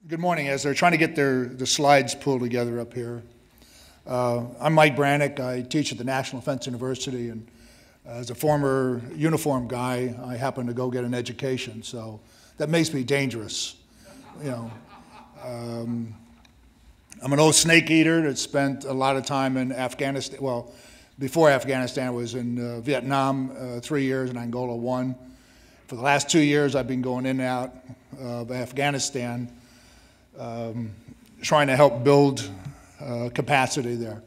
Good morning. As they're trying to get the slides pulled together up here, I'm Mike Baranick. I teach at the National Defense University, and as a former uniform guy, I happen to go get an education, so that makes me dangerous. You know, I'm an old snake eater that spent a lot of time in Afghanistan. Well, before Afghanistan, I was in Vietnam 3 years and Angola 1. For the last 2 years, I've been going in and out of Afghanistan, trying to help build capacity there.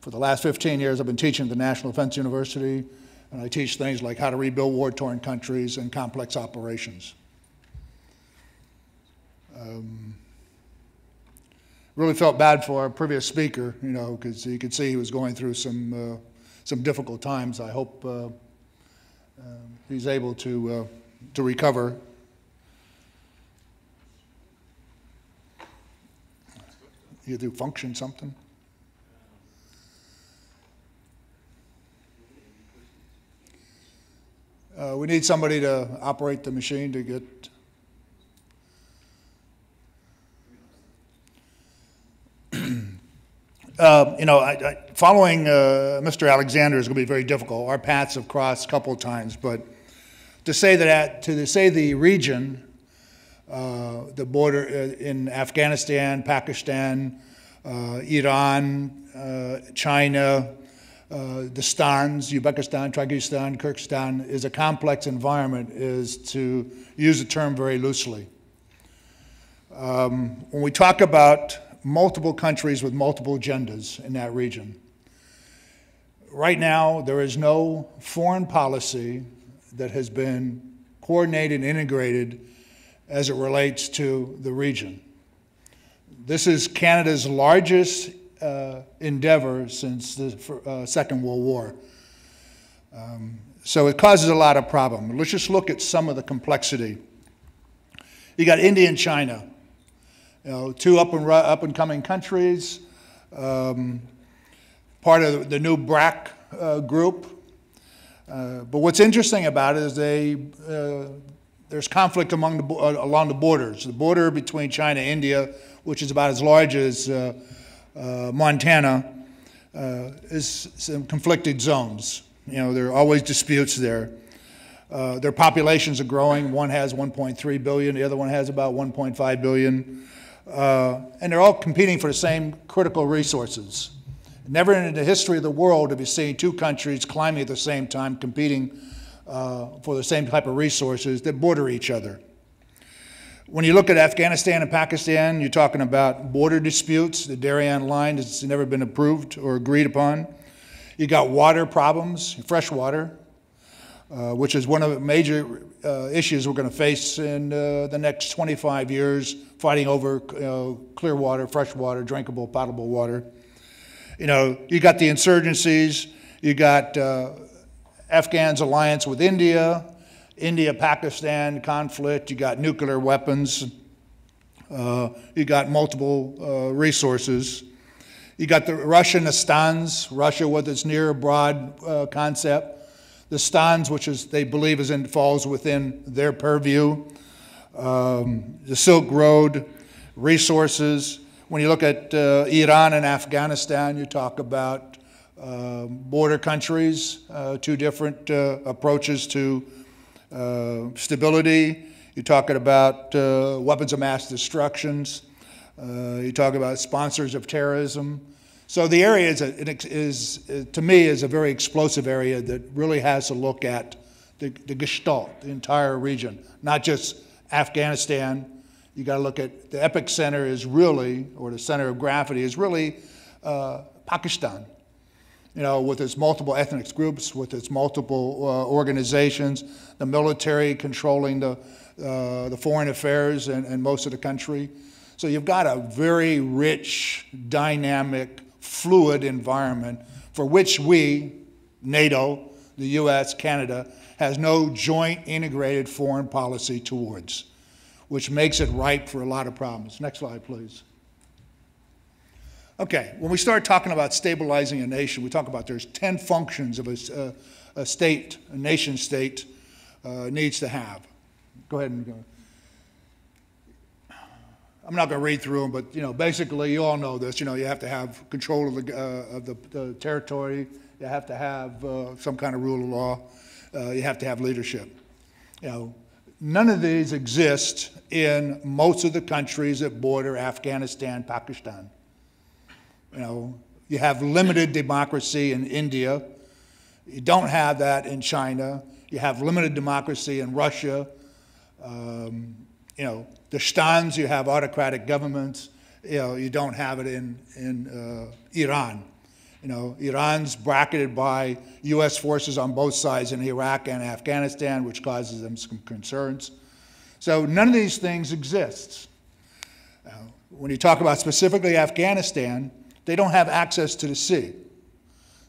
For the last 15 years, I've been teaching at the National Defense University, and I teach things like how to rebuild war-torn countries and complex operations. Really felt bad for our previous speaker, you know, because you could see he was going through some difficult times. I hope he's able to recover. You do function something? We need somebody to operate the machine to get. Following Mr. Alexander is going to be very difficult. Our paths have crossed a couple of times, but to say the region, the border in Afghanistan, Pakistan, Iran, China, the stans, Uzbekistan, Kyrgyzstan, Kyrgyzstan, is a complex environment, is to use the term very loosely. When we talk about multiple countries with multiple agendas in that region, right now there is no foreign policy that has been coordinated and integrated as it relates to the region. This is Canada's largest endeavor since the Second World War. So it causes a lot of problems. Let's just look at some of the complexity. You got India and China, you know, two up and coming countries, part of the new BRAC group. But what's interesting about it is there's conflict along the borders. The border between China and India, which is about as large as Montana, is some conflicted zones. You know, there are always disputes there. Their populations are growing. One has 1.3 billion, the other one has about 1.5 billion. And they're all competing for the same critical resources. Never in the history of the world have you seen two countries climbing at the same time, competing for the same type of resources that border each other. When you look at Afghanistan and Pakistan, you're talking about border disputes. The Darien line has never been approved or agreed upon. You got water problems, fresh water, which is one of the major issues we're going to face in the next 25 years, fighting over clear water, fresh water, drinkable, potable water. You know, you got the insurgencies, you got Afghans' alliance with India, India-Pakistan conflict, you got nuclear weapons, you got multiple resources. You got the Russia and the stans, Russia with its near abroad concept, the stans, which is they believe falls within their purview, the Silk Road, resources. When you look at Iran and Afghanistan, you talk about border countries, two different approaches to stability. You're talking about weapons of mass destructions. You talk about sponsors of terrorism. So the area to me, is a very explosive area that really has to look at the gestalt, the entire region, not just Afghanistan. You got to look at the epicenter is really, or the center of gravity is really Pakistan. You know, with its multiple ethnic groups, with its multiple organizations, the military controlling the foreign affairs and most of the country. So you've got a very rich, dynamic, fluid environment for which we, NATO, the US, Canada, has no joint integrated foreign policy towards, which makes it ripe for a lot of problems. Next slide, please. Okay, when we start talking about stabilizing a nation, we talk about there's 10 functions of a state, a nation state needs to have. Go ahead and go. I'm not going to read through them, but basically you all know this. You have to have control of the territory. You have to have some kind of rule of law. You have to have leadership. None of these exist in most of the countries that border Afghanistan, Pakistan. You have limited democracy in India. You don't have that in China. You have limited democracy in Russia. The Stans, you have autocratic governments. You don't have it in Iran. Iran's bracketed by U.S. forces on both sides in Iraq and Afghanistan, which causes them some concerns. So none of these things exist. When you talk about specifically Afghanistan, they don't have access to the sea.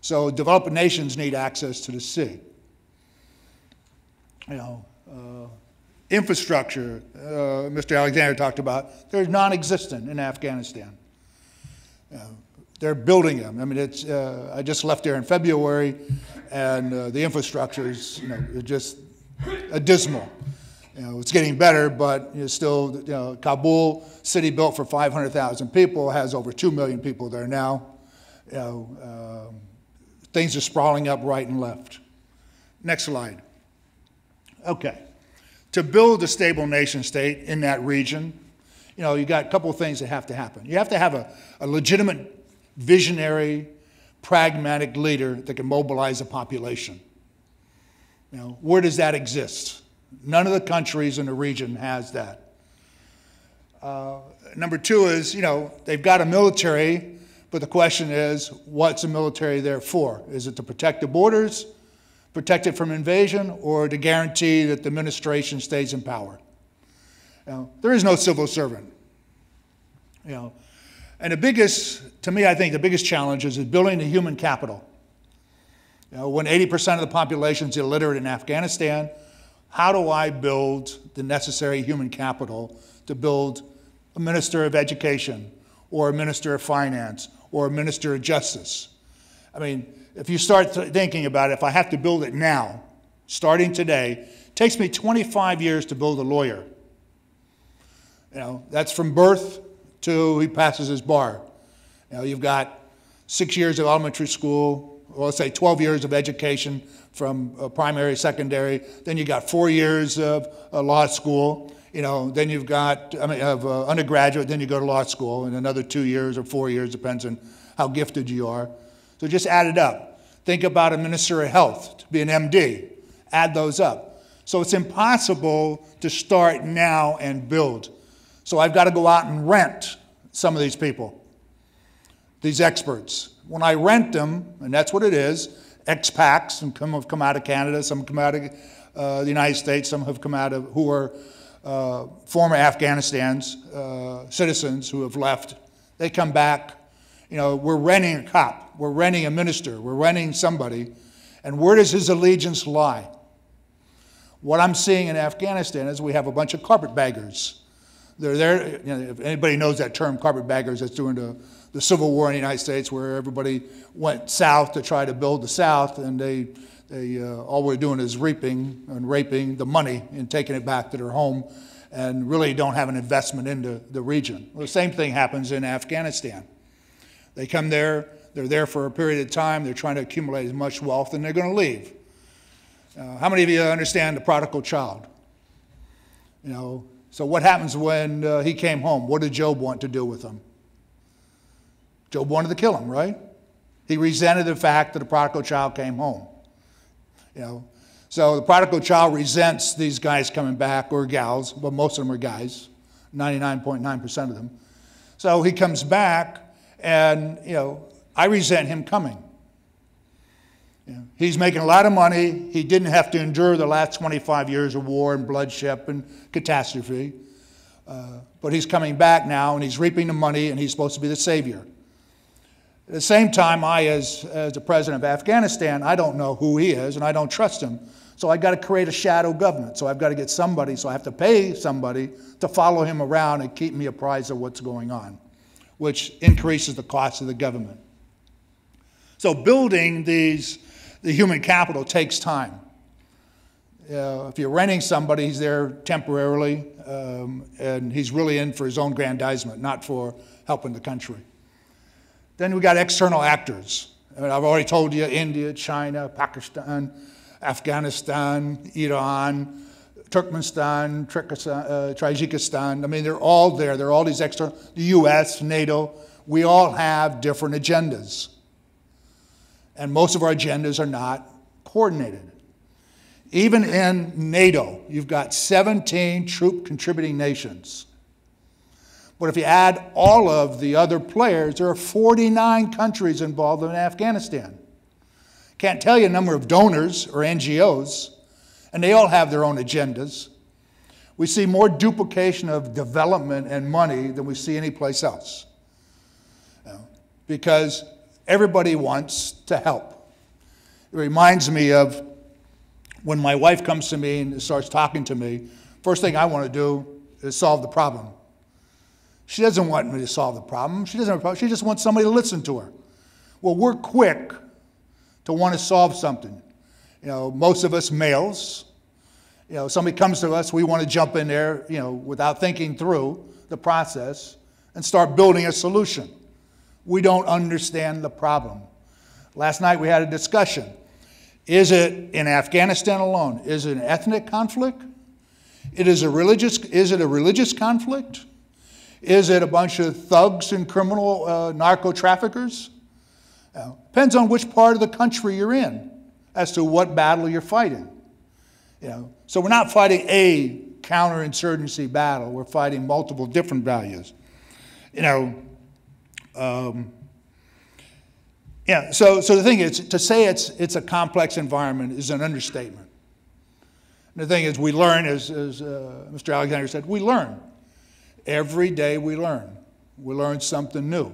So developing nations need access to the sea. Infrastructure, Mr. Alexander talked about, they're non-existent in Afghanistan. They're building them. I mean, I just left there in February, and the infrastructure is, just abysmal. It's getting better, but it's still, Kabul, city built for 500,000 people, has over 2 million people there now. Things are sprawling up right and left. Next slide. Okay. To build a stable nation state in that region, you got a couple of things that have to happen. You have to have a legitimate, visionary, pragmatic leader that can mobilize a population. Where does that exist? None of the countries in the region has that. Number two is, they've got a military, but the question is, what's the military there for? Is it to protect the borders, protect it from invasion, or to guarantee that the administration stays in power? There is no civil servant. And to me, I think the biggest challenge is building the human capital. When 80% of the population is illiterate in Afghanistan, how do I build the necessary human capital to build a minister of education, or a minister of finance, or a minister of justice? I mean, if you start thinking about it, if I have to build it now, starting today, it takes me 25 years to build a lawyer. That's from birth to he passes his bar. You've got 6 years of elementary school, or let's say 12 years of education from primary, secondary. Then you got 4 years of law school. Then you've got, undergraduate, then you go to law school, and another 2 years or 4 years, depends on how gifted you are. So just add it up. Think about a minister of health to be an MD. Add those up. So it's impossible to start now and build. So I've got to go out and rent some of these people, these experts. When I rent them, and that's what it is, expats, some have come out of Canada, some come out of the United States, some have come out of, who are former Afghanistan's citizens who have left. They come back. We're renting a cop, we're renting a minister, we're renting somebody, and where does his allegiance lie? What I'm seeing in Afghanistan is we have a bunch of carpetbaggers. They're there, if anybody knows that term, carpetbaggers, that's during the Civil War in the United States, where everybody went south to try to build the South, and they all we're doing is reaping and raping the money and taking it back to their home, and really don't have an investment into the region. Well, the same thing happens in Afghanistan. They come there, they're there for a period of time, they're trying to accumulate as much wealth, and they're going to leave. How many of you understand the prodigal child? So what happens when he came home? What did Job want to do with him? Job wanted to kill him, right? He resented the fact that the prodigal child came home. So the prodigal child resents these guys coming back, or gals, but most of them are guys, 99.9% of them. So he comes back, and, I resent him coming. He's making a lot of money. He didn't have to endure the last 25 years of war and bloodshed and catastrophe. But he's coming back now, and he's reaping the money, and he's supposed to be the savior. At the same time, as the president of Afghanistan, I don't know who he is, and I don't trust him. So I've got to create a shadow government. So I've got to get somebody, so I have to pay somebody to follow him around and keep me apprised of what's going on, which increases the cost of the government. So building the human capital takes time. If you're renting somebody, he's there temporarily, and he's really in for his own grandizement, not for helping the country. Then we got external actors. I mean, I've already told you, India, China, Pakistan, Afghanistan, Iran, Turkmenistan, Tajikistan. I mean, they're all there. There are all these external, the US, NATO. We all have different agendas. And most of our agendas are not coordinated. Even in NATO, you've got 17 troop contributing nations. But if you add all of the other players, there are 49 countries involved in Afghanistan. Can't tell you the number of donors or NGOs, and they all have their own agendas. We see more duplication of development and money than we see anyplace else. Because everybody wants to help. It reminds me of when my wife comes to me and starts talking to me, first thing I want to do is solve the problem. She doesn't want me to solve the problem. She doesn't have a problem. She just wants somebody to listen to her. Well, we're quick to want to solve something. You know, most of us males, you know, somebody comes to us, we want to jump in there, you know, without thinking through the process and start building a solution. We don't understand the problem. Last night we had a discussion. Is it in Afghanistan alone? Is it an ethnic conflict? Is it a religious conflict? Is it a bunch of thugs and criminal narco traffickers? Depends on which part of the country you're in as to what battle you're fighting. You know, so we're not fighting a counterinsurgency battle. We're fighting multiple different values. You know, yeah. So the thing is, to say it's a complex environment is an understatement. And the thing is, we learn, as Mr. Alexander said, we learn. Every day we learn. We learn something new.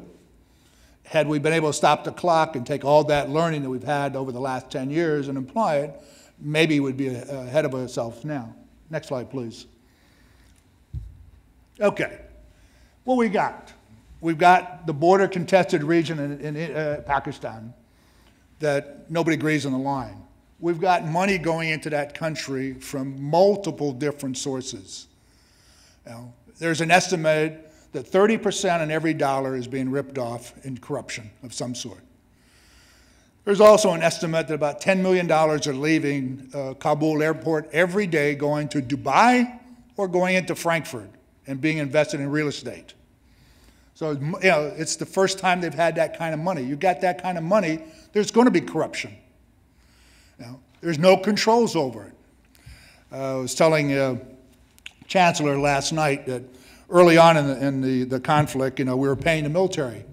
Had we been able to stop the clock and take all that learning that we've had over the last 10 years and apply it, maybe we'd be ahead of ourselves now. Next slide, please. Okay, what we got? We've got the border contested region in Pakistan that nobody agrees on the line. We've got money going into that country from multiple different sources. You know, there's an estimate that 30% on every dollar is being ripped off in corruption of some sort. There's also an estimate that about $10 million are leaving Kabul airport every day going to Dubai or going into Frankfurt and being invested in real estate. So, you know, it's the first time they've had that kind of money. You got that kind of money, there's going to be corruption. You know, there's no controls over it. I was telling Chancellor last night that early on in the conflict, you know, we were paying the military.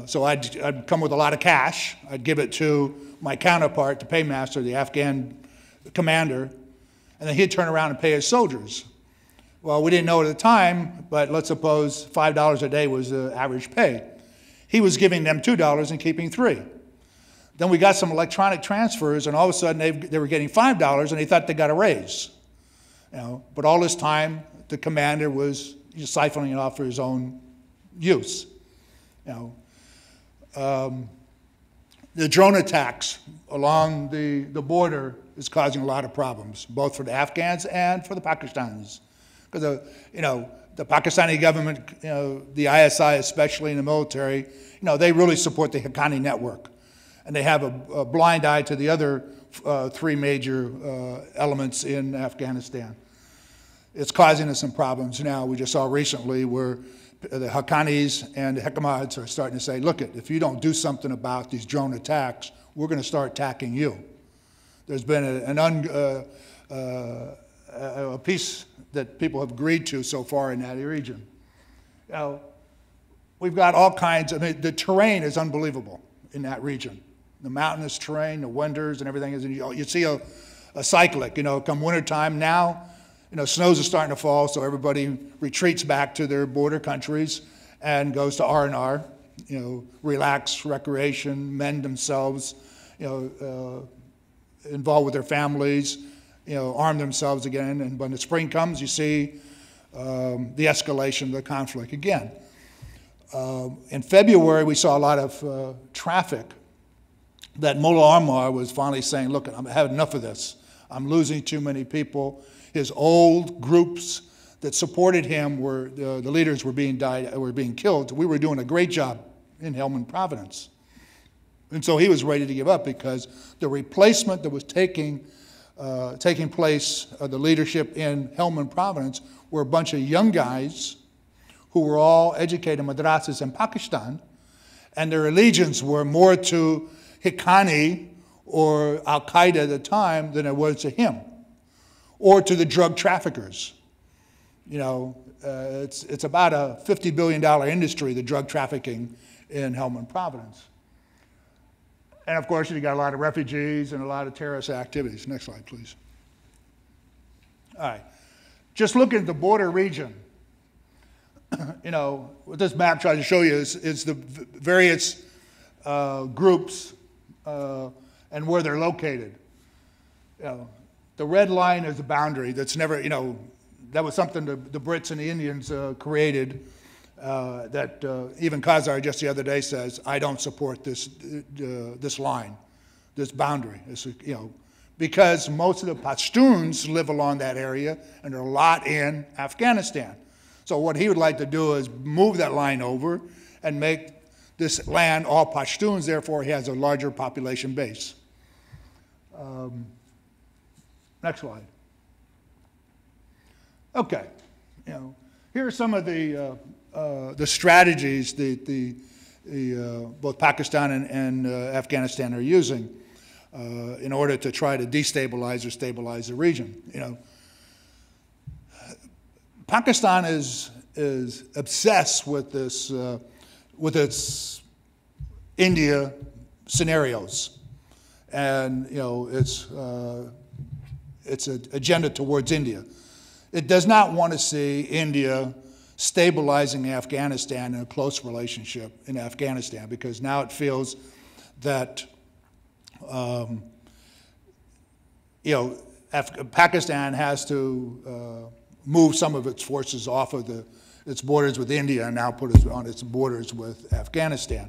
So I'd come with a lot of cash. I'd give it to my counterpart, the paymaster, the Afghan commander, and then he'd turn around and pay his soldiers. Well, we didn't know at the time, but let's suppose $5 a day was the average pay. He was giving them $2 and keeping $3. Then we got some electronic transfers, and all of a sudden they were getting $5, and they thought they got a raise. You know, but all this time, the commander was just siphoning it off for his own use. You know, the drone attacks along the border is causing a lot of problems, both for the Afghans and for the Pakistanis. Because, you know, the Pakistani government, you know, the ISI especially in the military, you know, they really support the Haqqani network. And they have a blind eye to the other three major elements in Afghanistan. It's causing us some problems now. We just saw recently where the Haqqanis and the Hekamads are starting to say, look, if you don't do something about these drone attacks, we're going to start attacking you. There's been a peace that people have agreed to so far in that region. You know, we've got all kinds, I mean, the terrain is unbelievable in that region. The mountainous terrain, the winters and everything is, you see a cyclic, you know, come wintertime now, you know, snows are starting to fall, so everybody retreats back to their border countries and goes to R&R, you know, relax, recreation, mend themselves, you know, involved with their families, you know, arm themselves again. And when the spring comes, you see the escalation of the conflict again. In February, we saw a lot of traffic that Mullah Omar was finally saying, look, I've had enough of this. I'm losing too many people. His old groups that supported him were, the leaders were being killed. We were doing a great job in Helmand Province. And so he was ready to give up because the replacement that was taking place, the leadership in Helmand Province, were a bunch of young guys who were all educated madrasas in Pakistan, and their allegiance were more to Haqqani or Al-Qaeda at the time than it was to him, or to the drug traffickers. You know, it's about a $50 billion industry, the drug trafficking in Helmand Province. And of course, you got a lot of refugees and a lot of terrorist activities. Next slide, please. All right. Just look at the border region. You know, what this map tries to show you is the various groups and where they're located. You know, the red line is the boundary that's never, you know, that was something the Brits and the Indians created that even Khazar just the other day says, I don't support this line, this boundary. It's, you know, because most of the Pashtuns live along that area and there are a lot in Afghanistan. So what he would like to do is move that line over and make this land all Pashtuns, therefore he has a larger population base. Next slide. Okay, you know, here are some of the strategies both Pakistan and Afghanistan are using in order to try to destabilize or stabilize the region. You know, Pakistan is obsessed with this, with its India scenarios, and you know its agenda towards India. It does not want to see India stabilizing Afghanistan in a close relationship in Afghanistan, because now it feels that you know, Pakistan has to move some of its forces off of its borders with India and now put it on its borders with Afghanistan.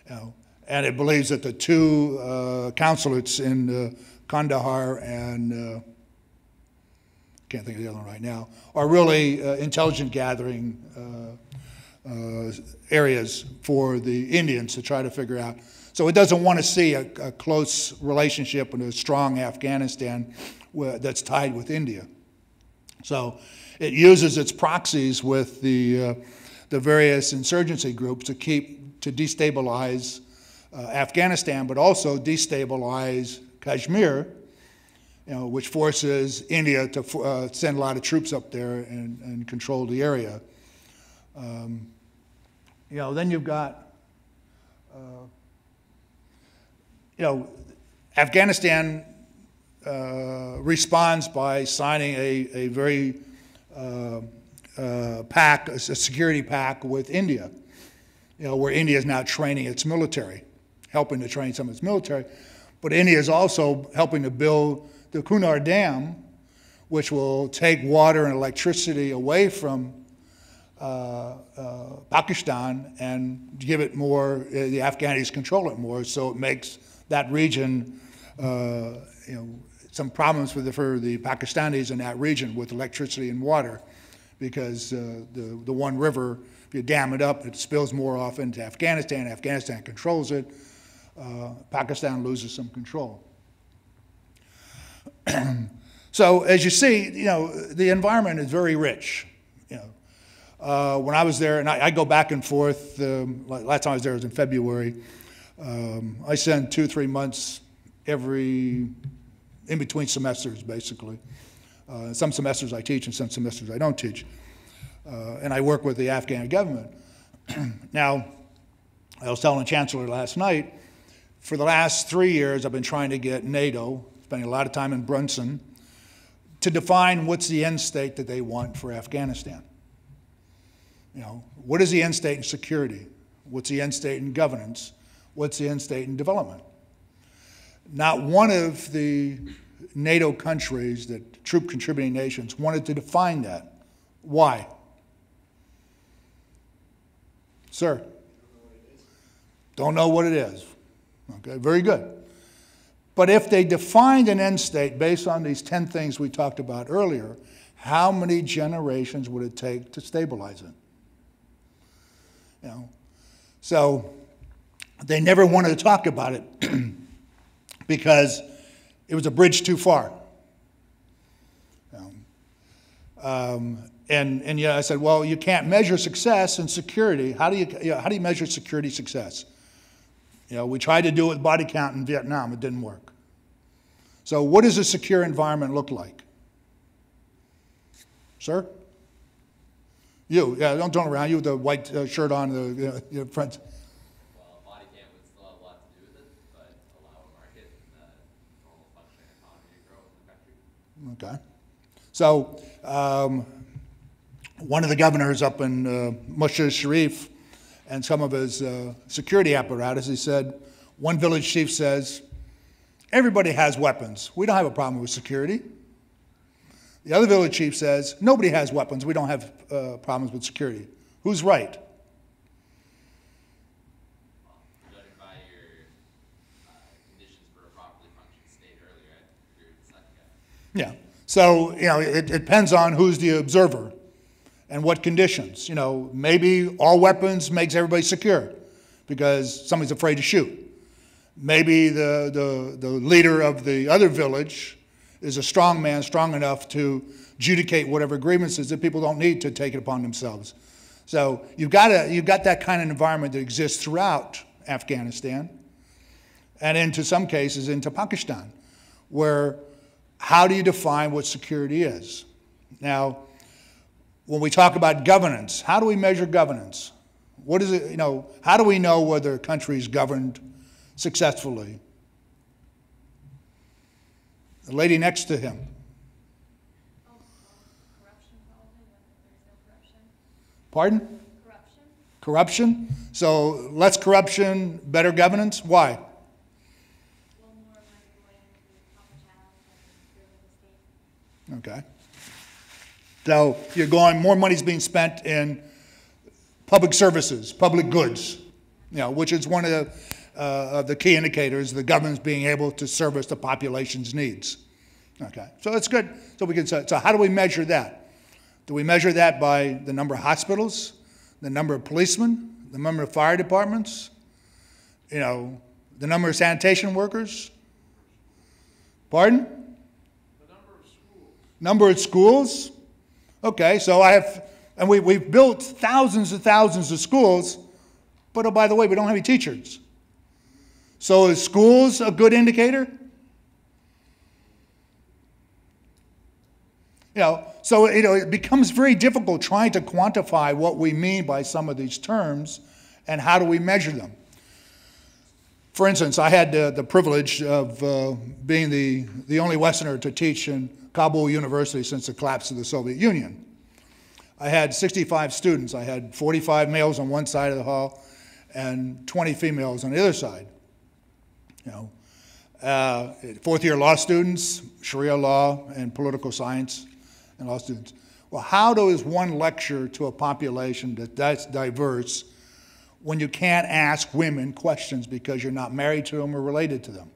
You know, and it believes that the two consulates in Kandahar and can't think of the other one right now, are really intelligence gathering areas for the Indians to try to figure out. So it doesn't want to see a close relationship and a strong Afghanistan that's tied with India. So it uses its proxies with the various insurgency groups to destabilize Afghanistan, but also destabilize Kashmir, you know, which forces India to send a lot of troops up there and control the area. You know, then you've got, you know, Afghanistan responds by signing a very a security pact with India, you know, where India is now training its military, helping to train some of its military, but India is also helping to build the Kunar Dam, which will take water and electricity away from Pakistan and give it more, the Afghanis control it more, so it makes that region, you know, some problems for the Pakistanis in that region with electricity and water, because the one river, if you dam it up, it spills more off into Afghanistan. Afghanistan controls it. Pakistan loses some control. So as you see, you know, the environment is very rich. You know, when I was there, and I go back and forth. Last time I was there was in February. I spend 2-3 months in between semesters, basically. Some semesters I teach and some semesters I don't teach. And I work with the Afghan government. Now, I was telling the Chancellor last night, for the last 3 years I've been trying to get NATO, spending a lot of time in Brunson, to define what's the end state that they want for Afghanistan. You know, what is the end state in security? What's the end state in governance? What's the end state in development? Not one of the NATO countries, the troop contributing nations, wanted to define that. Why? Sir? Don't know what it is. Okay, very good. But if they defined an end state based on these 10 things we talked about earlier, how many generations would it take to stabilize it? You know? So they never wanted to talk about it because it was a bridge too far. You know? And yeah, I said, well, you can't measure success and security. How do you measure security success? You know, we tried to do it with body count in Vietnam. It didn't work. So what does a secure environment look like? Sir? You, yeah, don't turn around. You with the white shirt on, the front. Well, body count would still have a lot to do with it, but allow a market and the normal functioning economy to grow in the country. Okay. So one of the governors up in Mushaz Sharif and some of his security apparatus, he said, one village chief says, everybody has weapons. We don't have a problem with security. The other village chief says, nobody has weapons. We don't have problems with security. Who's right? Well, judging by your conditions for a properly functioning state earlier, I agree with the second guy. Yeah. So, you know, it depends on who's the observer and what conditions. You know, maybe all weapons makes everybody secure because somebody's afraid to shoot. Maybe the leader of the other village is a strong man, strong enough to adjudicate whatever grievances that people don't need to take it upon themselves. So you've got that kind of environment that exists throughout Afghanistan and into some cases into Pakistan, where how do you define what security is? Now, when we talk about governance, how do we measure governance? What is it, you know, how do we know whether a country is governed successfully? The lady next to him. Corruption probably, when there's no corruption. Pardon? Corruption? Corruption? So less corruption, better governance? Why? Well, more money going into proper channels and building the state. Okay. So you're going, more money's being spent in public services, public goods, you know, which is one of the key indicators, the government's being able to service the population's needs. Okay, so that's good. So we can say, so how do we measure that? Do we measure that by the number of hospitals, the number of policemen, the number of fire departments, you know, the number of sanitation workers? Pardon? The number of schools. Number of schools? Okay, so and we've built thousands and thousands of schools, but oh, by the way, we don't have any teachers. So is schools a good indicator? You know, so it becomes very difficult trying to quantify what we mean by some of these terms and how do we measure them. For instance, I had the privilege of being the only Westerner to teach in Kabul University since the collapse of the Soviet Union. I had 65 students. I had 45 males on one side of the hall and 20 females on the other side. You know, fourth-year law students, Sharia law, and political science and law students. Well, how does one lecture to a population that's diverse when you can't ask women questions because you're not married to them or related to them?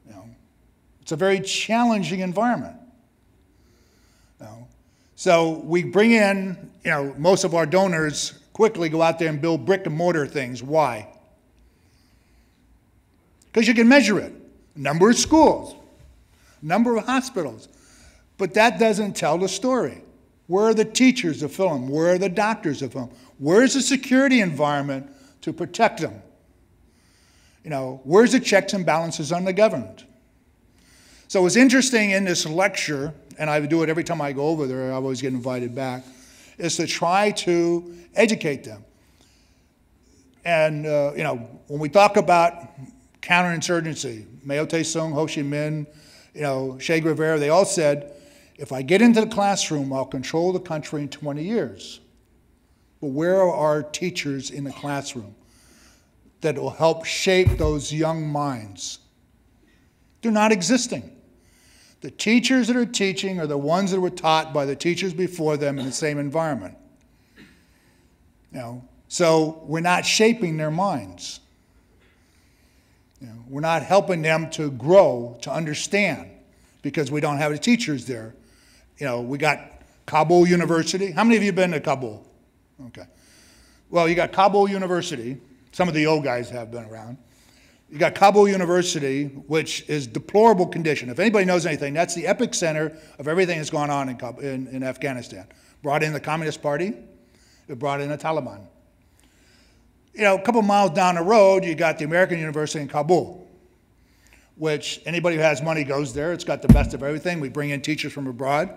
You know, it's a very challenging environment. You know, so we bring in, you know, most of our donors quickly go out there and build brick and mortar things. Why? Because you can measure it. Number of schools, number of hospitals. But that doesn't tell the story. Where are the teachers of film? Where are the doctors of film? Where's the security environment to protect them? You know, where's the checks and balances on the government? So it's interesting in this lecture, and I do it every time I go over there, I always get invited back, is to try to educate them. And, you know, when we talk about counterinsurgency, Mao Tse-tung, Ho Chi Minh, you know, Che Guevara, they all said, if I get into the classroom, I'll control the country in 20 years. But where are our teachers in the classroom that will help shape those young minds? They're not existing. The teachers that are teaching are the ones that were taught by the teachers before them in the same environment. You know, so we're not shaping their minds. We're not helping them to grow, to understand, because we don't have the teachers there. We got Kabul University. How many of you been to Kabul? Okay. Well, you got Kabul University. Some of the old guys have been around. You got Kabul University, which is deplorable condition. If anybody knows anything, that's the epicenter of everything that's going on in Afghanistan. Brought in the Communist Party. It brought in the Taliban. A couple miles down the road, you got the American University in Kabul, which anybody who has money goes there. It's got the best of everything. We bring in teachers from abroad,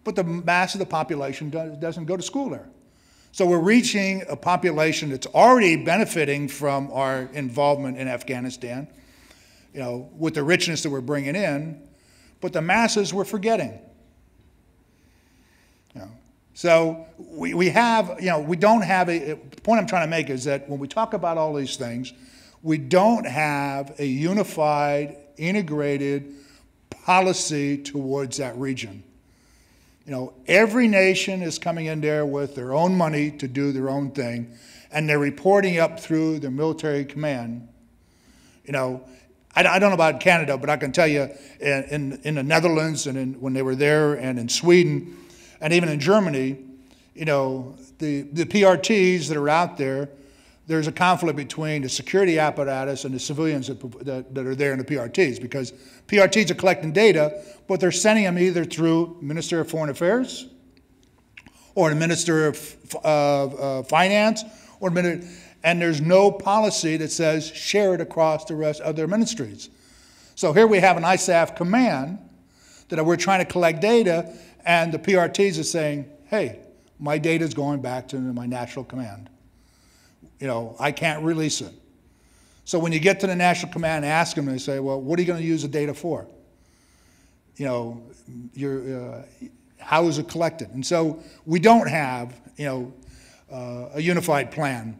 but the mass of the population doesn't go to school there. So we're reaching a population that's already benefiting from our involvement in Afghanistan, with the richness that we're bringing in, but the masses we're forgetting. So we have, we don't have the point I'm trying to make is that when we talk about all these things, we don't have a unified, integrated policy towards that region. Every nation is coming in there with their own money to do their own thing, and they're reporting up through their military command. I don't know about Canada, but I can tell you in the Netherlands and when they were there and in Sweden, and even in Germany, the PRTs that are out there, there's a conflict between the security apparatus and the civilians that are there in the PRTs, because PRTs are collecting data, but they're sending them either through Minister of Foreign Affairs or the Minister of Finance, and there's no policy that says share it across the rest of their ministries. So here we have an ISAF command that we're trying to collect data, and the PRTs are saying, hey, my data is going back to my national command. I can't release it. So when you get to the national command and ask them, they say, well, what are you going to use the data for? How is it collected? And so we don't have, a unified plan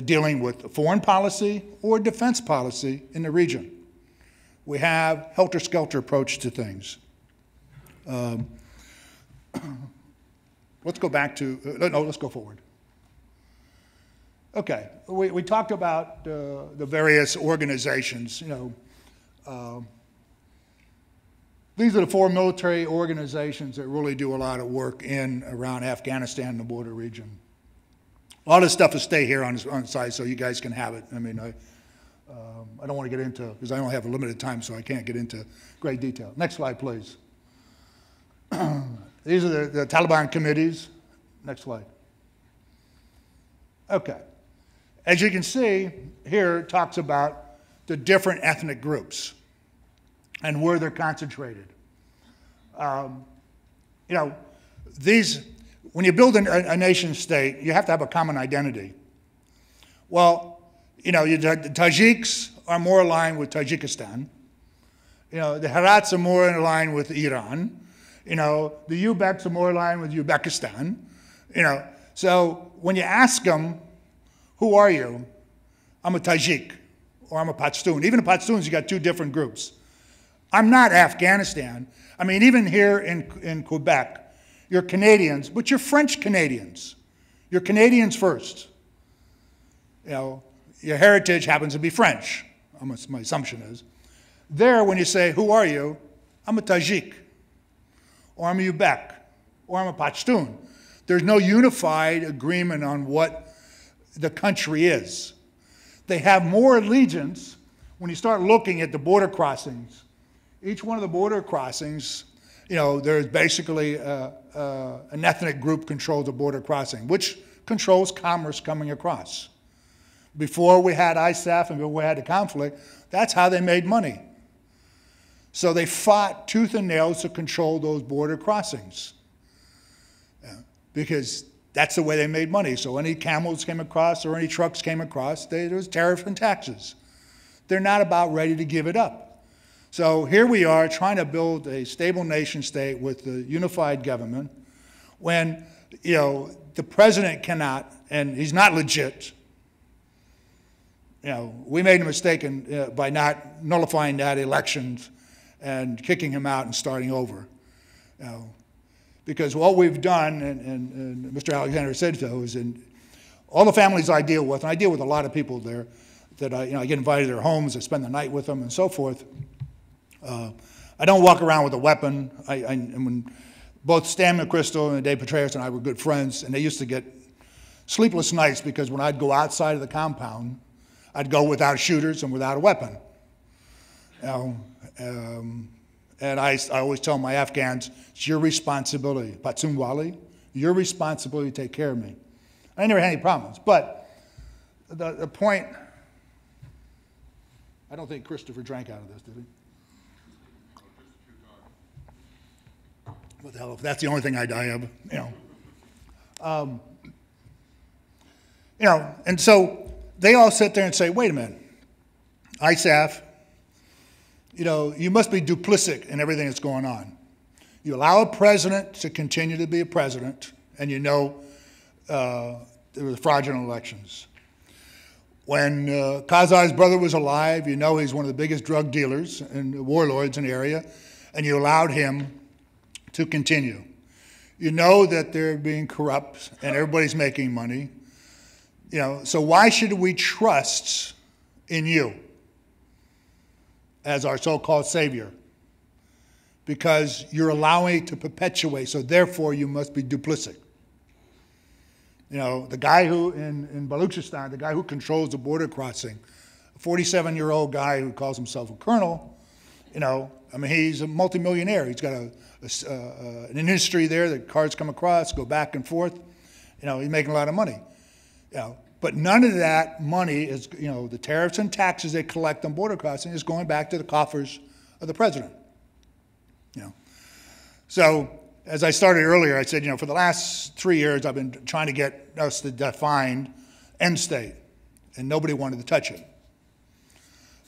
dealing with foreign policy or defense policy in the region. We have helter-skelter approach to things. Let's go back to, no, let's go forward. Okay, we talked about the various organizations. These are the 4 military organizations that really do a lot of work around Afghanistan and the border region. A lot of stuff will stay here on the side so you guys can have it. I mean, I don't want to get into, because I only have a limited time, so I can't get into great detail. Next slide, please. These are the Taliban committees. Next slide. Okay. As you can see, here it talks about the different ethnic groups and where they're concentrated. When you build a nation state, you have to have a common identity. Well, the Tajiks are more aligned with Tajikistan. The Herats are more in line with Iran. The Uzbeks are more aligned with Uzbekistan. So when you ask them, who are you? I'm a Tajik, or I'm a Pashtun. Even the Pashtuns, you got 2 different groups. I'm not Afghanistan. I mean, even here in Quebec, you're Canadians, but you're French Canadians. You're Canadians first. Your heritage happens to be French, my assumption is. There, when you say, who are you? I'm a Tajik, or I'm a Uzbek, or I'm a Pashtun. There's no unified agreement on what the country is. They have more allegiance when you start looking at the border crossings. Each one of the border crossings, there's basically an ethnic group controls the border crossing, which controls commerce coming across. Before we had ISAF and before we had the conflict, that's how they made money. So they fought tooth and nail to control those border crossings. Because that's the way they made money. So any camels came across or any trucks came across, there was tariff and taxes. They're not about ready to give it up. So here we are trying to build a stable nation state with the unified government when, the president cannot, and he's not legit. We made a mistake by not nullifying that elections and kicking him out and starting over. Because what we've done, and Mr. Alexander said so, is in all the families I deal with, and I deal with a lot of people there, that I get invited to their homes, I spend the night with them and so forth. I don't walk around with a weapon. And when both Stan McChrystal and Dave Petraeus and I were good friends, and they used to get sleepless nights because when I'd go outside of the compound, I'd go without shooters and without a weapon. And I always tell my Afghans, it's your responsibility, Patsumwali, your responsibility to take care of me. I never had any problems, but the point, I don't think Christopher drank out of this, did he? What the hell, if that's the only thing I have, and so they all sit there and say, wait a minute, ISAF, you must be duplicit in everything that's going on. You allow a president to continue to be a president, and there were fraudulent elections. When Karzai's brother was alive, he's one of the biggest drug dealers and warlords in the area, and you allowed him to continue. You know that they're being corrupt and everybody's making money. So why should we trust in you as our so-called savior? Because you're allowing it to perpetuate, so therefore you must be duplicit. The guy who, in Balochistan, the guy who controls the border crossing, a 47-year-old guy who calls himself a colonel, he's a multimillionaire. He's got an industry there that cars come across, go back and forth. He's making a lot of money. But none of that money is, the tariffs and taxes they collect on border crossing is going back to the coffers of the president. So, as I started earlier, I said, for the last 3 years, I've been trying to get us to define end state, and nobody wanted to touch it.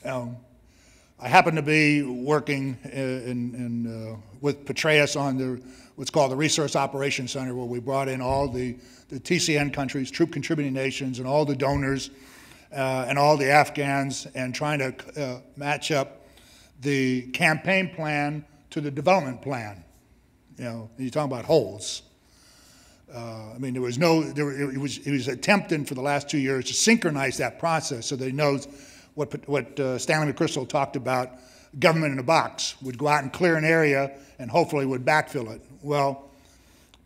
I happened to be working with Petraeus on what's called the Resource Operations Center, where we brought in all the TCN countries, troop contributing nations, and all the donors, and all the Afghans, and trying to match up the campaign plan to the development plan. You're talking about holes. There was it was attempting for the last 2 years to synchronize that process so that he knows what Stanley McChrystal talked about, government in a box, would go out and clear an area and hopefully would backfill it. Well,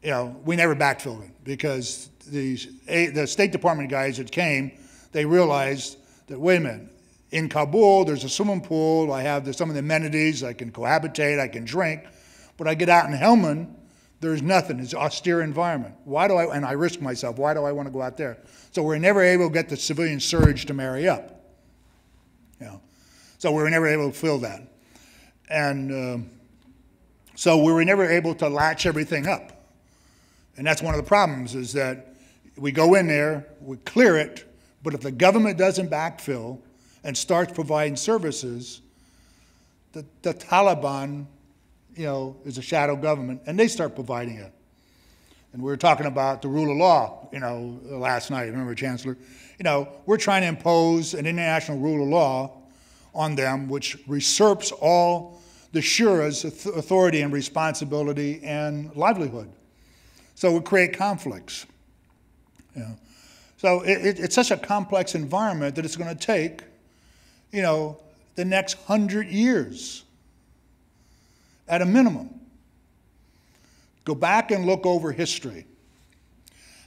we never backfilled it because the State Department guys that came, they realized that, wait a minute, in Kabul, there's a swimming pool, I have some of the amenities, I can cohabitate, I can drink, but I get out in Helmand, there's nothing. It's an austere environment. And I risk myself, why do I want to go out there? So we're never able to get the civilian surge to marry up. So we were never able to fill that. And so we were never able to latch everything up. And that's one of the problems, is that we go in there, we clear it, but if the government doesn't backfill and starts providing services, the Taliban, is a shadow government, and they start providing it. And we were talking about the rule of law, last night, remember, Chancellor? We're trying to impose an international rule of law on them, which usurps all the shura's authority and responsibility and livelihood. So it create conflicts. So it's such a complex environment that it's going to take, the next 100 years at a minimum. Go back and look over history.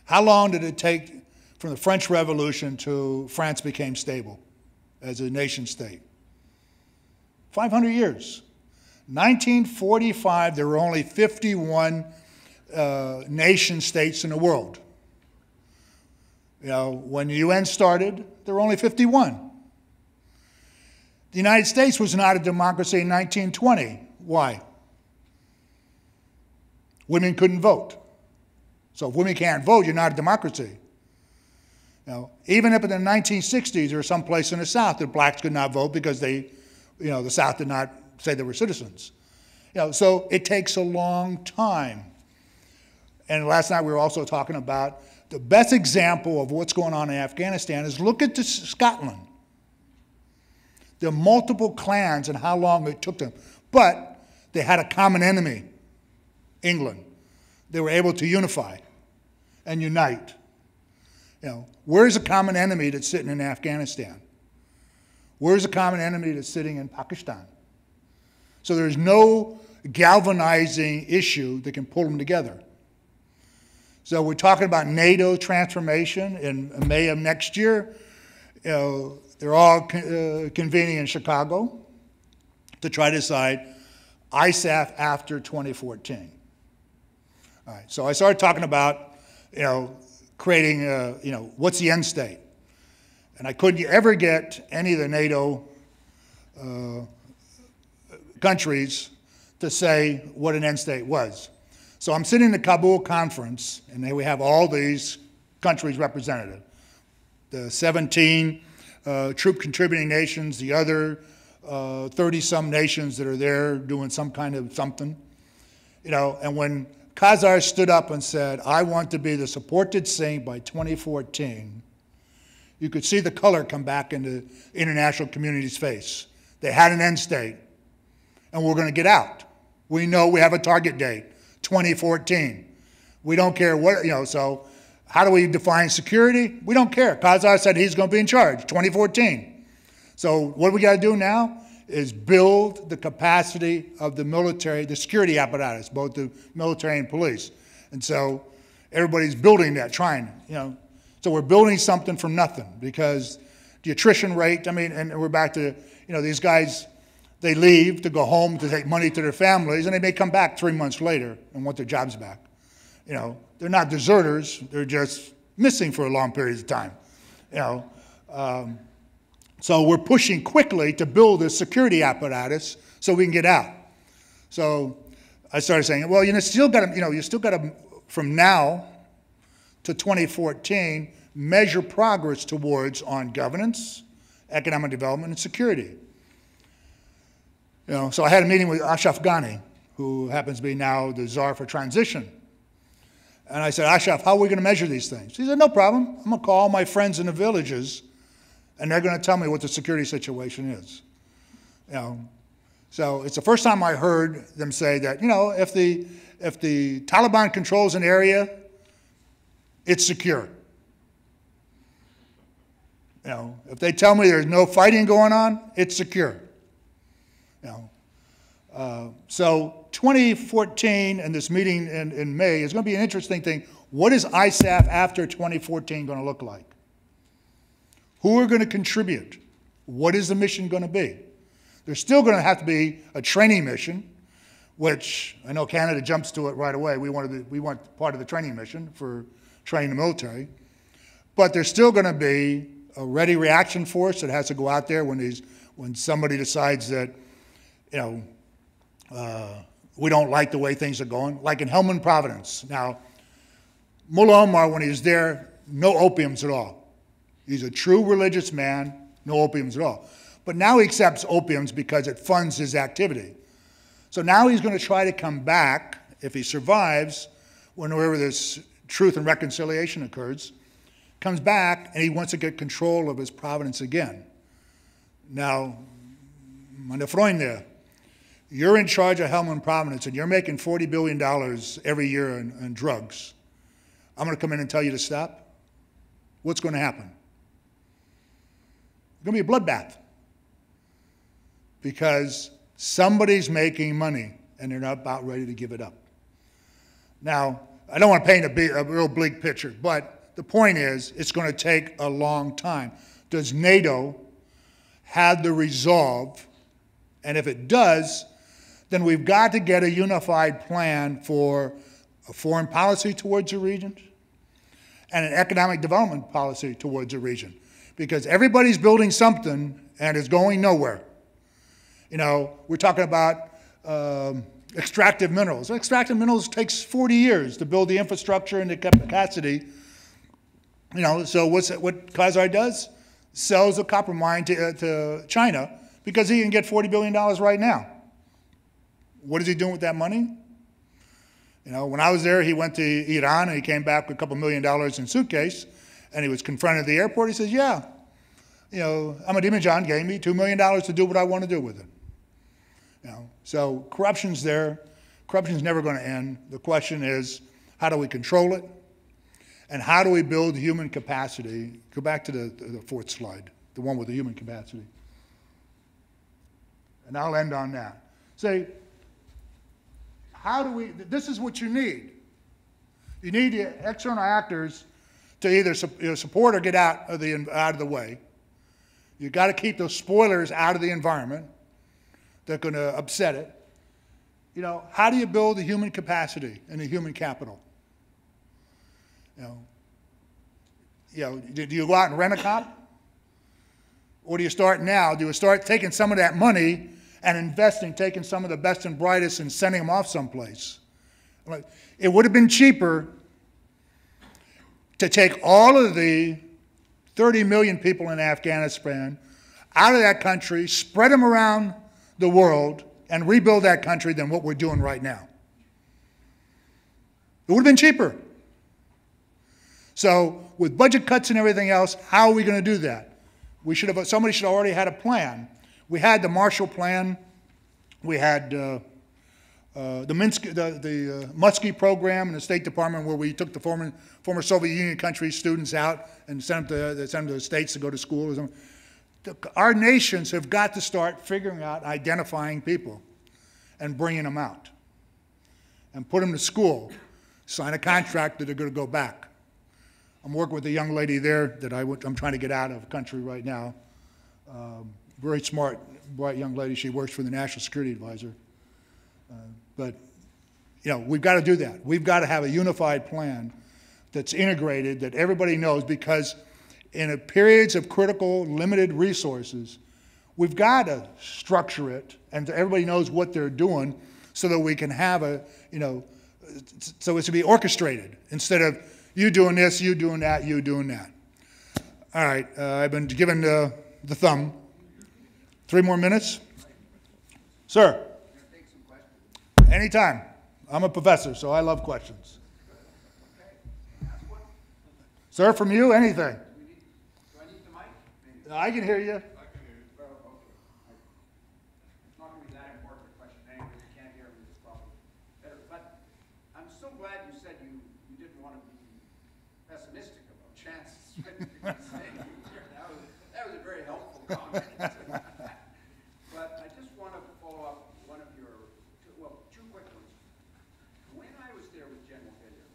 How long did it take from the French Revolution to France became stable as a nation state? 500 years. 1945, there were only 51 nation states in the world. When the UN started, there were only 51. The United States was not a democracy in 1920. Why? Women couldn't vote. So if women can't vote, you're not a democracy. Even up in the 1960s, there was some place in the South that blacks could not vote because the South did not say they were citizens. So it takes a long time. And last night we were also talking about the best example of what's going on in Afghanistan is look at Scotland. There are multiple clans and how long it took them. But they had a common enemy, England. They were able to unify and unite. Where's a common enemy that's sitting in Afghanistan? Where's the common enemy that's sitting in Pakistan? So there's no galvanizing issue that can pull them together. So we're talking about NATO transformation in May of next year. You know, they're all convening in Chicago to try to decide ISAF after 2014. All right, so I started talking about, you know, creating, you know, what's the end state? And I couldn't ever get any of the NATO countries to say what an end state was. So I'm sitting in the Kabul conference, and there we have all these countries represented. The 17 troop contributing nations, the other 30-some nations that are there doing some kind of something. You know, and when Khazar stood up and said, I want to be the supported saint by 2014, you could see the color come back into the international community's face. They had an end state, and we're going to get out. We know we have a target date, 2014. We don't care what, you know, so how do we define security? We don't care. Khazar said he's going to be in charge, 2014. So what we got to do now is build the capacity of the military, the security apparatus, both the military and police. And so everybody's building that, trying, you know. So we're building something from nothing because the attrition rate, I mean, and we're back to, you know, these guys, they leave to go home to take money to their families, and they may come back 3 months later and want their jobs back. You know, they're not deserters, they're just missing for a long period of time. You know, so we're pushing quickly to build a security apparatus so we can get out. So I started saying, well, you still got to, you still got to, from now to 2014, measure progress towards on governance, economic development, and security. You know, so I had a meeting with Ashraf Ghani, who happens to be now the czar for transition. And I said, Ashraf, how are we going to measure these things? He said, no problem. I'm going to call all my friends in the villages, and they're going to tell me what the security situation is. You know, so it's the first time I heard them say that, you know, if the Taliban controls an area, it's secure. You know, if they tell me there's no fighting going on, it's secure. You know, so 2014 and this meeting in May is going to be an interesting thing. What is ISAF after 2014 going to look like? Who are going to contribute? What is the mission going to be? There's still going to have to be a training mission, which I know Canada jumps to it right away. We want part of the training mission for training the military. But there's still going to be a ready reaction force that has to go out there when somebody decides that, you know, we don't like the way things are going, like in Helmand Province. Now, Mullah Omar, when he was there, no opiums at all. He's a true religious man, no opiums at all. But now he accepts opiums because it funds his activity. So now he's going to try to come back, if he survives, whenever this truth and reconciliation occurs, comes back and he wants to get control of his province again. Now, meine Freunde, you're in charge of Helmand Province and you're making $40 billion every year in drugs. I'm going to come in and tell you to stop. What's going to happen? It's going to be a bloodbath because somebody's making money and they're not about ready to give it up. Now, I don't want to paint a real bleak picture, but the point is it's going to take a long time. Does NATO have the resolve? And if it does, then we've got to get a unified plan for a foreign policy towards the region and an economic development policy towards the region. Because everybody's building something and it's going nowhere. You know, we're talking about extractive minerals. Extractive minerals takes 40 years to build the infrastructure and the capacity. You know, so what Khazar does? Sells a copper mine to China because he can get $40 billion right now. What is he doing with that money? You know, when I was there, he went to Iran and he came back with a couple $1 million in suitcase, and he was confronted at the airport. He says, yeah, you know, Ahmadinejad gave me $2 million to do what I want to do with it. You know, so corruption's there. Corruption's never going to end. The question is, how do we control it? And how do we build human capacity? Go back to the fourth slide, the one with the human capacity. and I'll end on that. Say, how do we, this is what you need. You need the external actors to either support or get out of the way. You've got to keep those spoilers out of the environment. They're going to upset it. You know, how do you build the human capacity and the human capital? Do you go out and rent a cop? Or do you start now? Do you start taking some of that money and investing, taking some of the best and brightest and sending them off someplace? It would have been cheaper to take all of the 30 million people in Afghanistan out of that country, spread them around the world, and rebuild that country than what we're doing right now. It would have been cheaper. So with budget cuts and everything else, how are we going to do that? Somebody should have already had a plan. We had the Marshall Plan. We had the Muskie program in the State Department, where we took the former Soviet Union countries' students out and sent them to the States to go to school. Our nations have got to start figuring out, identifying people and bringing them out and put them to school, sign a contract that they're going to go back. I'm working with a young lady there that I'm trying to get out of the country right now. Very smart, bright young lady. She works for the National Security Advisor. But, we've got to do that. We've got to have a unified plan that's integrated, that everybody knows, because in periods of critical, limited resources, we've got to structure it, and everybody knows what they're doing, so that we can have so it's to be orchestrated, instead of you doing this, you doing that, you doing that. All right, I've been given the thumb. 3 more minutes? Sir? Anytime. I'm a professor, so I love questions. Sir, from you, anything. Do I need the mic? I can hear you. I can hear you. Well, okay. It's not going to be that important a question anyway. You can't hear me. It's probably better. But I'm so glad you said you didn't want to be pessimistic about chances. That was a very helpful comment. But I just want to follow up one of your, two quick ones. When I was there with General Hillier,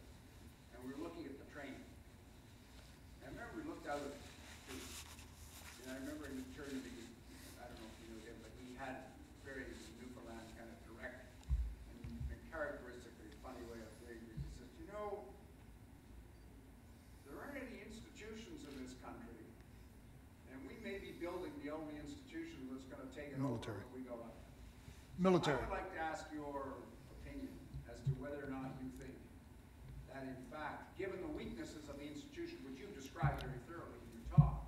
and we were looking at the training, I remember we looked out at the, and I remember in eternity, I don't know if you know him, but he had very Newfoundland kind of direct and characteristically funny way of saying it. He says, there aren't any institutions in this country, and we may be building the only institution that's going to take it Military. over when we go up. Military. I would like to ask your opinion as to whether or not you think that, in fact, given the weaknesses of the institution, which you described very thoroughly in your talk,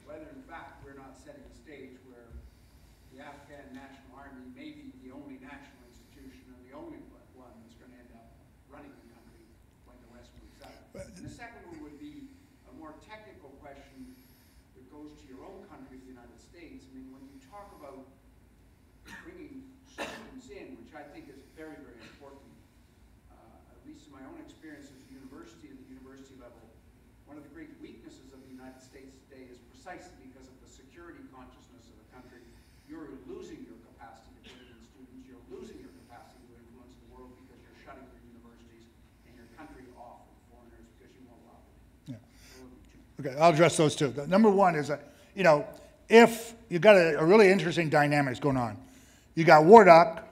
whether, in fact, we're not setting a stage where the Afghan National Army may be the only national institution and the only one that's going to end up running the country when the West moves out. And the second one would be a more technical question that goes to your own country, the United States. I mean, when you talk about bringing students in, which I think is very, very important, at least in my own experience as a university, at the university level, one of the great weaknesses of the United States today is precisely because of the security consciousness of the country. You're losing your capacity to bring in students. You're losing your capacity to influence the world because you're shutting your universities and your country off from foreigners because you won't allow them. Yeah. Okay, I'll address those two. Number one is that, if you've got a really interesting dynamics going on, you got Wardak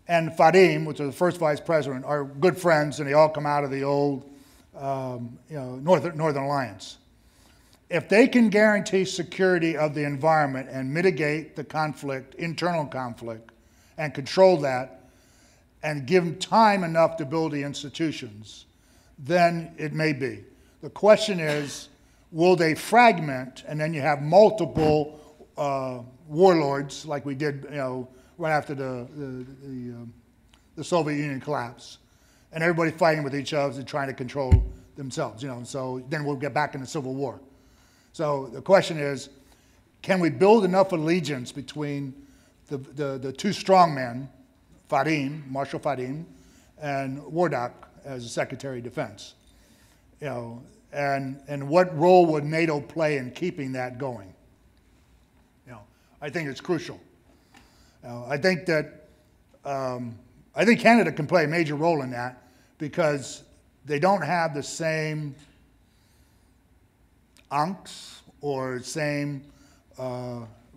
and Fadim, which are the first vice president, are good friends, and they all come out of the old, Northern Alliance. If they can guarantee security of the environment and mitigate the conflict, internal conflict, and control that, and give them time enough to build the institutions, then it may be. The question is, will they fragment, and then you have multiple warlords, like we did, right after the Soviet Union collapse, and everybody fighting with each other and trying to control themselves, so then we'll get back into civil war. So the question is, can we build enough allegiance between the two strongmen, Fadim, Marshal Fadim, and Wardak as the Secretary of Defense? And what role would NATO play in keeping that going? I think it's crucial. I think that, I think Canada can play a major role in that because they don't have the same angst or same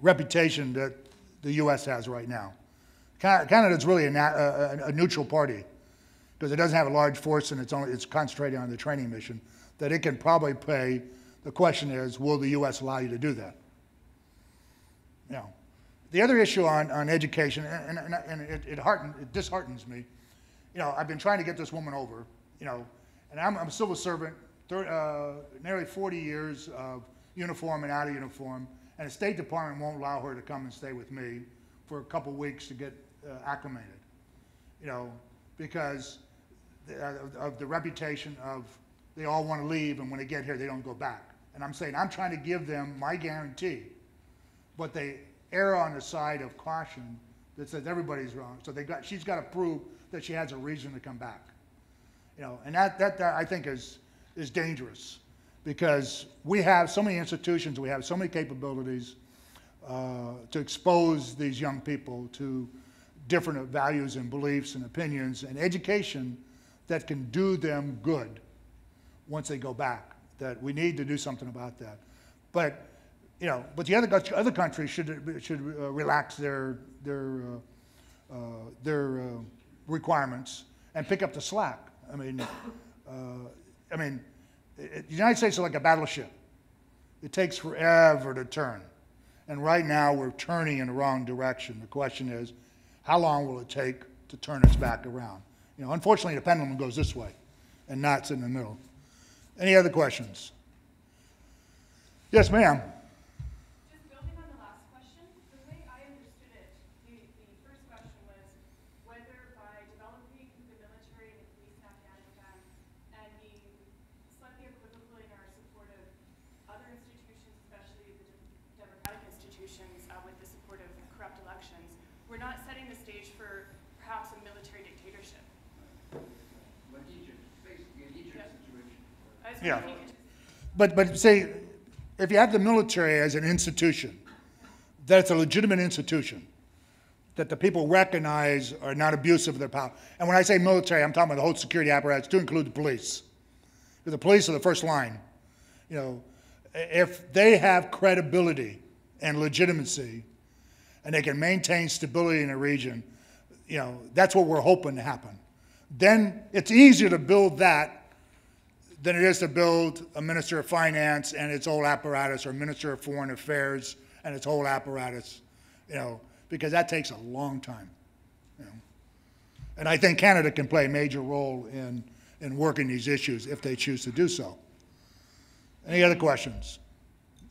reputation that the U.S. has right now. Canada's really a neutral party because it doesn't have a large force and it's concentrating on the training mission that it can probably play. The question is, will the U.S. allow you to do that? You know, the other issue on education, and it disheartens me. You know, I've been trying to get this woman over. You know, and I'm a civil servant, nearly 40 years of uniform and out of uniform, and the State Department won't allow her to come and stay with me for a couple weeks to get acclimated. You know, because of the reputation of they all want to leave, and when they get here, they don't go back. And I'm saying I'm trying to give them my guarantee, but they err on the side of caution that says everybody's wrong. So she's got to prove that she has a reason to come back. You know, and that I think is dangerous because we have so many institutions, we have so many capabilities to expose these young people to different values and beliefs and opinions and education that can do them good once they go back. That we need to do something about that. But you know, but the other countries should relax their requirements and pick up the slack. I mean, the United States is like a battleship. It takes forever to turn, and right now we're turning in the wrong direction. The question is, how long will it take to turn us back around? You know, unfortunately, the pendulum goes this way, and not in the middle. Any other questions? Yes, ma'am. Just building on the last question, the way I understood it, the first question was whether by developing the military and the police in Afghanistan and being slightly equivocal in our support of other institutions, especially the democratic institutions with the support of corrupt elections, we're not setting the stage for perhaps a military dictatorship. Like Egypt, basically an Egypt situation. I was Yeah. wondering if you could just But say, if you have the military as an institution, that's a legitimate institution, that the people recognize are not abusive of their power. And when I say military, I'm talking about the whole security apparatus to include the police. Because the police are the first line. You know, if they have credibility and legitimacy, and they can maintain stability in a region, you know, that's what we're hoping to happen. Then it's easier to build that than it is to build a minister of finance and its whole apparatus, or a minister of foreign affairs and its whole apparatus, you know, because that takes a long time. You know. And I think Canada can play a major role in working these issues if they choose to do so. Any other questions?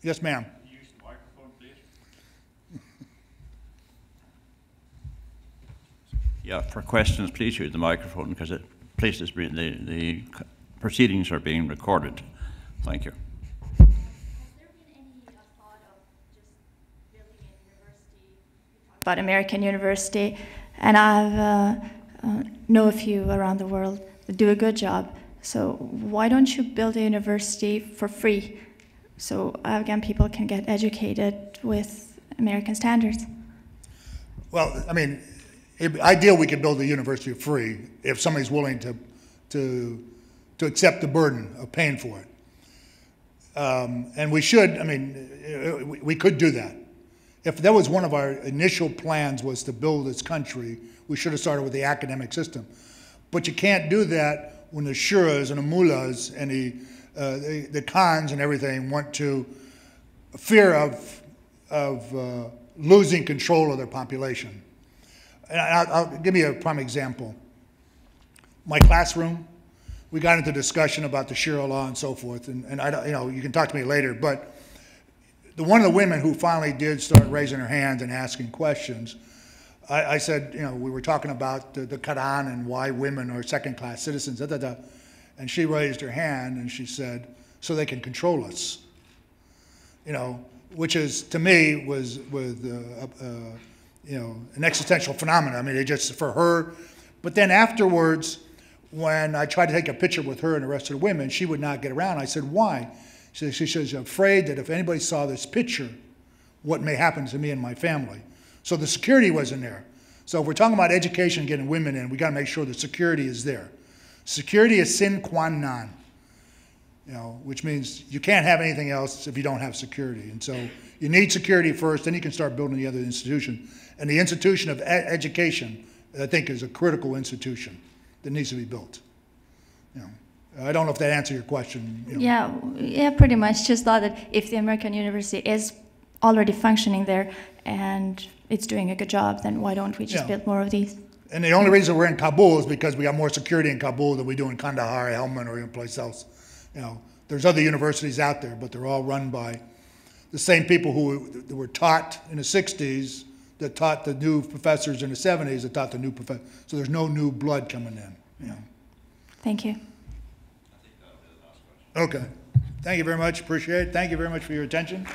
Yes, ma'am. Use the microphone, please. Yeah, for questions, please use the microphone because the proceedings are being recorded. Thank you. Has there been any thought of just building a university? You talked about American University, and I know a few around the world that do a good job. So why don't you build a university for free so Afghan people can get educated with American standards? Well, I mean, ideal we could build a university for free if somebody's willing to accept the burden of paying for it. And we should, I mean, we could do that. If that was one of our initial plans, was to build this country, we should have started with the academic system. But you can't do that when the shuras and the mullahs and the khans and everything want to fear of losing control of their population. And I'll give you a prime example. My classroom, we got into discussion about the Sharia law and so forth, and I don't, you know, you can talk to me later, but one of the women who finally did start raising her hand and asking questions, I said, you know, we were talking about the Quran and why women are second-class citizens, and she raised her hand and she said, so they can control us, you know, which is, to me, was you know, an existential phenomenon. I mean, it just, for her, but then afterwards, when I tried to take a picture with her and the rest of the women, she would not get around. I said, why? She says, I'm afraid that if anybody saw this picture, what may happen to me and my family. So the security wasn't there. So if we're talking about education, getting women in, we got to make sure the security is there. Security is sine qua non, which means you can't have anything else if you don't have security. And so you need security first, then you can start building the other institution. And the institution of education, I think, is a critical institution that needs to be built. I don't know if that answered your question. Yeah, pretty much. Just thought that if the American university is already functioning there and it's doing a good job, then why don't we just build more of these? And the only reason we're in Kabul is because we got more security in Kabul than we do in Kandahar, Helmand, or any place else. There's other universities out there, but they're all run by the same people who were taught in the 60s, that taught the new professors in the 70s, that taught the new professors. So there's no new blood coming in. Thank you. Okay. Thank you very much. Appreciate it. Thank you very much for your attention.